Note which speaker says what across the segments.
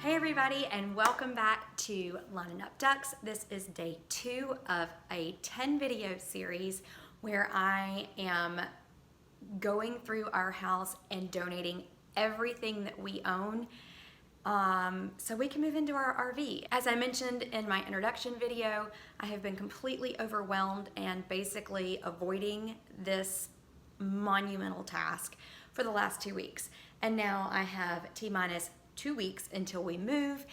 Speaker 1: Hey everybody, and welcome back to Lining Up Ducks. This is day 2 of a 10 video series where I am going through our house and donating everything that we own so we can move into our RV. As I mentioned in my introduction video, I have been completely overwhelmed and basically avoiding this monumental task for the last 2 weeks. And now I have T-minus 2 weeks until we move,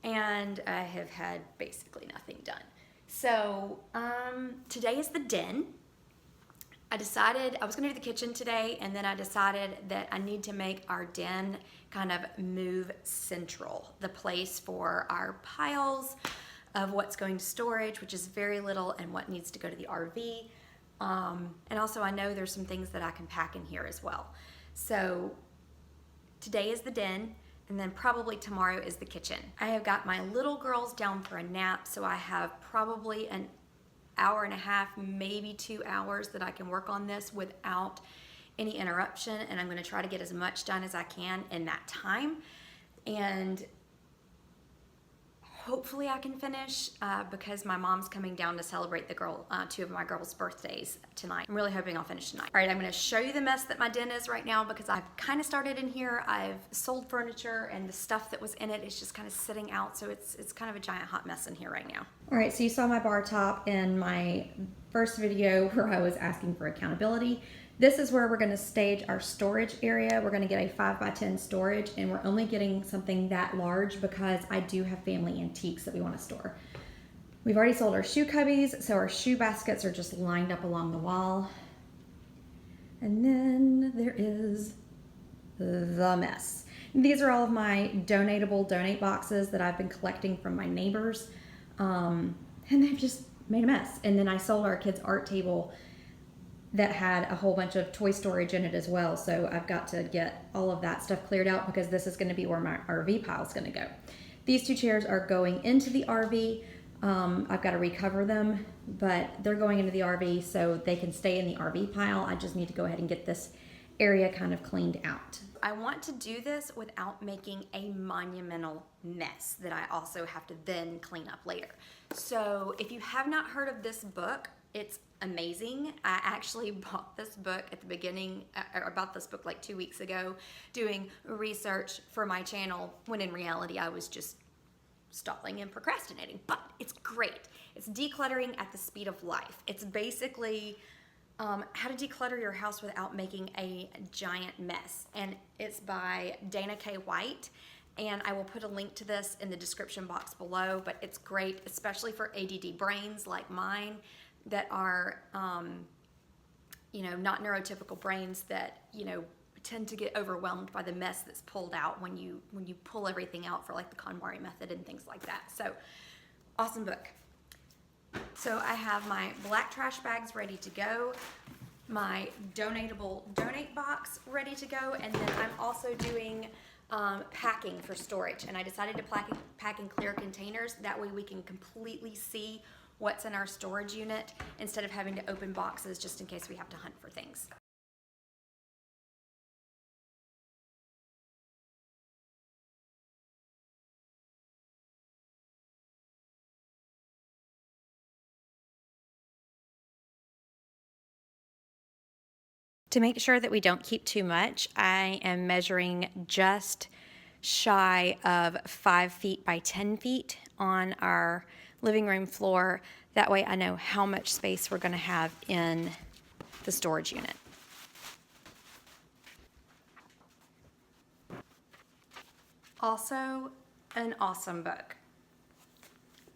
Speaker 1: and I have had basically nothing done. So today is the den. I decided I was going to do the kitchen today, and then I decided that I need to make our den kind of move central, the place for our piles of what's going to storage, which is very little, and what needs to go to the RV. And also I know there's some things that I can pack in here as well. So today is the den, and then probably tomorrow is the kitchen. I have got my little girls down for a nap, so I have probably an hour and a half, maybe 2 hours that I can work on this without any interruption, and I'm gonna try to get as much done as I can in that time. And hopefully I can finish because my mom's coming down to celebrate the two of my girls' birthdays tonight. I'm really hoping I'll finish tonight. All right, I'm gonna show you the mess that my den is right now because I've kind of started in here. I've sold furniture, and the stuff that was in it is just kind of sitting out, so it's kind of a giant hot mess in here right now. All right, so you saw my bar top in my first video where I was asking for accountability. This is where we're going to stage our storage area. We're going to get a 5x10 storage, and we're only getting something that large because I do have family antiques that we want to store. We've already sold our shoe cubbies, so our shoe baskets are just lined up along the wall. And then there is the mess. These are all of my donatable donate boxes that I've been collecting from my neighbors, and they've just made a mess. And then I sold our kids' art table that had a whole bunch of toy storage in it as well. So I've got to get all of that stuff cleared out because this is going to be where my RV pile is going to go. These 2 chairs are going into the RV. I've got to recover them, but they're going into the RV so they can stay in the RV pile. I just need to go ahead and get this area kind of cleaned out. I want to do this without making a monumental mess that I also have to then clean up later. So if you have not heard of this book, it's amazing. I actually bought this book at the beginning, or about this book like 2 weeks ago, doing research for my channel, when in reality I was just stalling and procrastinating, but it's great. It's Decluttering at the Speed of Life. It's basically how to declutter your house without making a giant mess, and it's by Dana K. White. And I will put a link to this in the description box below, but it's great, especially for ADD brains like mine that are, not neurotypical brains that, tend to get overwhelmed by the mess that's pulled out when you pull everything out for like the KonMari method and things like that. So, awesome book. So I have my black trash bags ready to go, my donatable donate box ready to go, and then I'm also doing packing for storage. And I decided to pack in clear containers. That way we can completely see what's in our storage unit instead of having to open boxes just in case we have to hunt for things. To make sure that we don't keep too much, I am measuring just shy of 5 feet by 10 feet on our living room floor. That way I know how much space we're going to have in the storage unit. Also, an awesome book.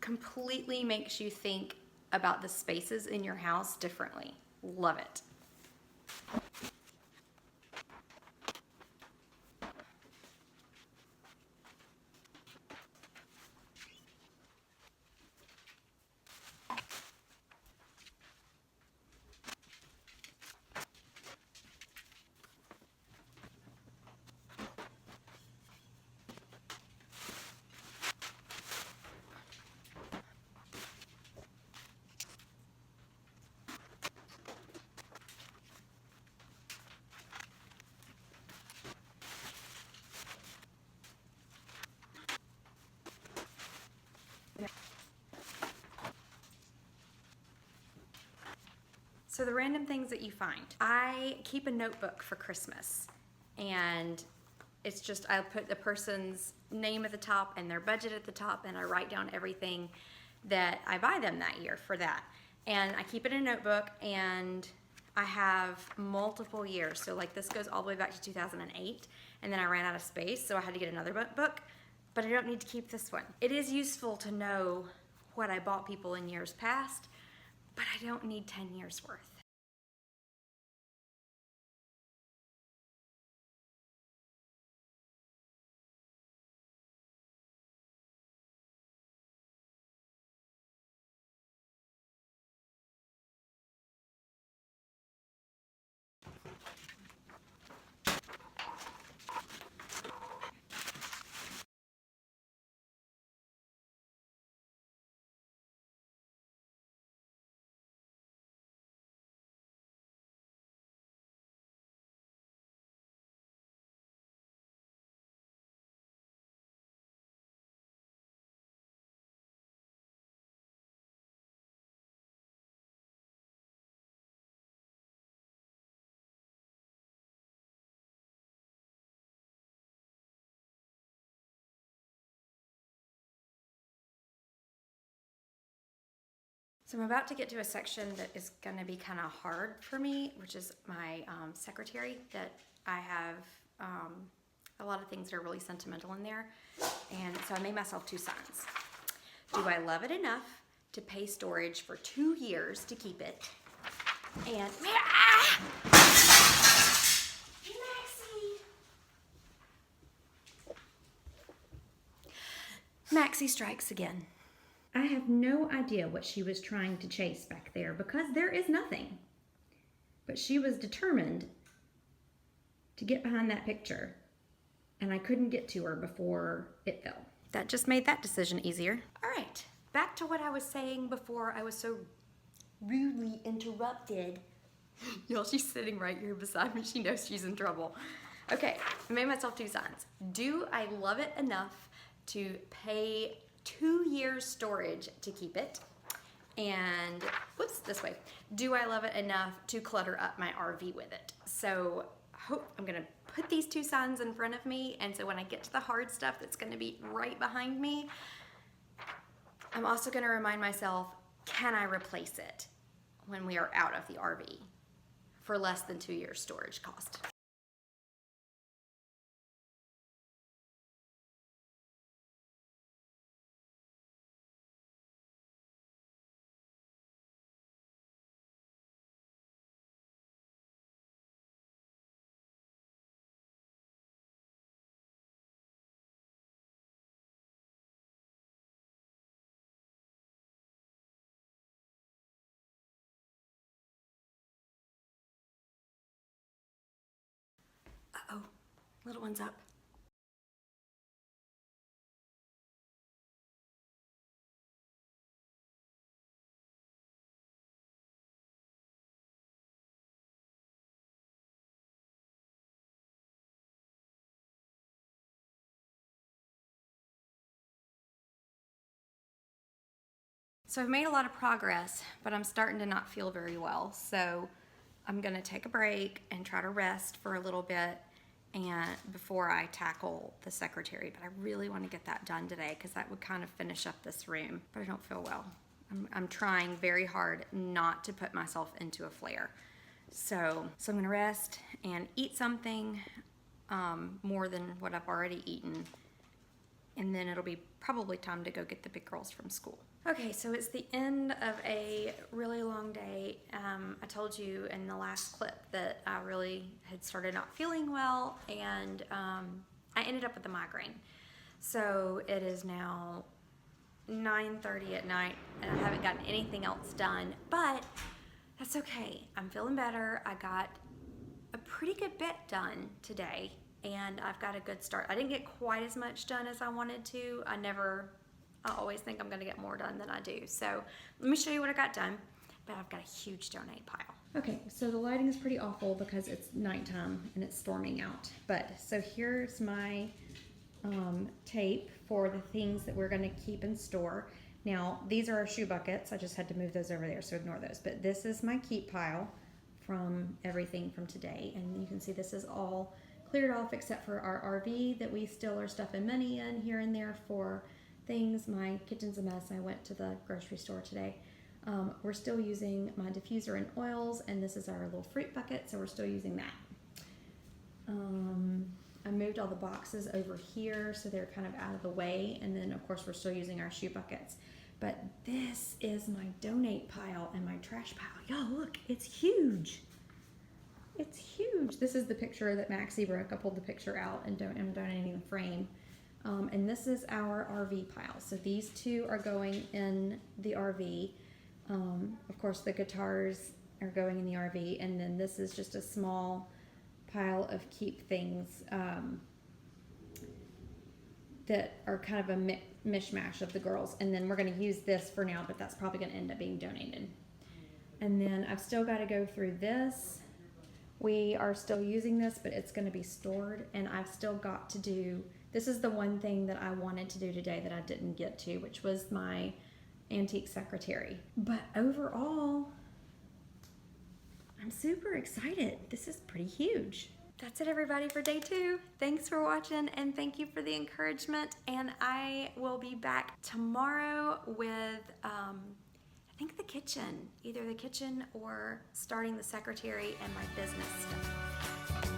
Speaker 1: Completely makes you think about the spaces in your house differently. Love it. So the random things that you find. I keep a notebook for Christmas, and it's just, I put the person's name at the top and their budget at the top, and I write down everything that I buy them that year for that. And I keep it in a notebook, and I have multiple years. So like this goes all the way back to 2008, and then I ran out of space, so I had to get another book, but I don't need to keep this one. It is useful to know what I bought people in years past, but I don't need 10 years worth. So I'm about to get to a section that is going to be kind of hard for me, which is my secretary, that I have a lot of things that are really sentimental in there. And so I made myself 2 signs. Do I love it enough to pay storage for 2 years to keep it? And Maxie strikes again. I have no idea what she was trying to chase back there because there is nothing. But she was determined to get behind that picture, and I couldn't get to her before it fell. That just made that decision easier. All right, back to what I was saying before I was so rudely interrupted. Y'all, she's sitting right here beside me. She knows she's in trouble. Okay, I made myself 2 signs. Do I love it enough to pay 2 years storage to keep it? And whoops, this way. Do I love it enough to clutter up my RV with it? So I'm gonna put these 2 signs in front of me, and so when I get to the hard stuff that's gonna be right behind me, I'm also gonna remind myself, can I replace it when we are out of the RV for less than 2 years storage cost? Uh-oh, little one's up. So I've made a lot of progress, but I'm starting to not feel very well. So I'm gonna take a break and try to rest for a little bit and before I tackle the secretary. But I really want to get that done today because that would kind of finish up this room. But I don't feel well. I'm trying very hard not to put myself into a flare. So I'm gonna rest and eat something more than what I've already eaten. And then it'll be probably time to go get the big girls from school. Okay, so it's the end of a really long day. I told you in the last clip that I really had started not feeling well, and I ended up with a migraine. So it is now 9:30 at night, and I haven't gotten anything else done, but that's okay. I'm feeling better. I got a pretty good bit done today, and I've got a good start. I didn't get quite as much done as I wanted to. I always think I'm gonna get more done than I do. So let me show you what I got done, but I've got a huge donate pile. Okay, so the lighting is pretty awful because it's nighttime and it's storming out. But so here's my tape for the things that we're gonna keep and store. Now, these are our shoe buckets. I just had to move those over there, so ignore those. But this is my keep pile from everything from today. And you can see this is all cleared off except for our RV that we still are stuffing money in here and there for things. My kitchen's a mess. I went to the grocery store today. We're still using my diffuser and oils, and this is our little fruit bucket, so we're still using that. I moved all the boxes over here so they're kind of out of the way, and then of course we're still using our shoe buckets. But this is my donate pile and my trash pile. Y'all look, it's huge. It's huge. This is the picture that Maxie broke. I pulled the picture out and I'm donating the frame. And this is our RV pile. So these two are going in the RV. Of course the guitars are going in the RV, and then this is just a small pile of keep things that are kind of a mishmash of the girls. And then we're going to use this for now, but that's probably going to end up being donated. And then I've still got to go through this. We are still using this, but it's going to be stored, and I've still got to do, this is the one thing that I wanted to do today that I didn't get to, which was my antique secretary. But overall, I'm super excited. This is pretty huge. That's it, everybody, for day 2. Thanks for watching, and thank you for the encouragement. And I will be back tomorrow with, I think the kitchen, either the kitchen or starting the secretary and my business stuff.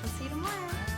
Speaker 1: We'll see you tomorrow.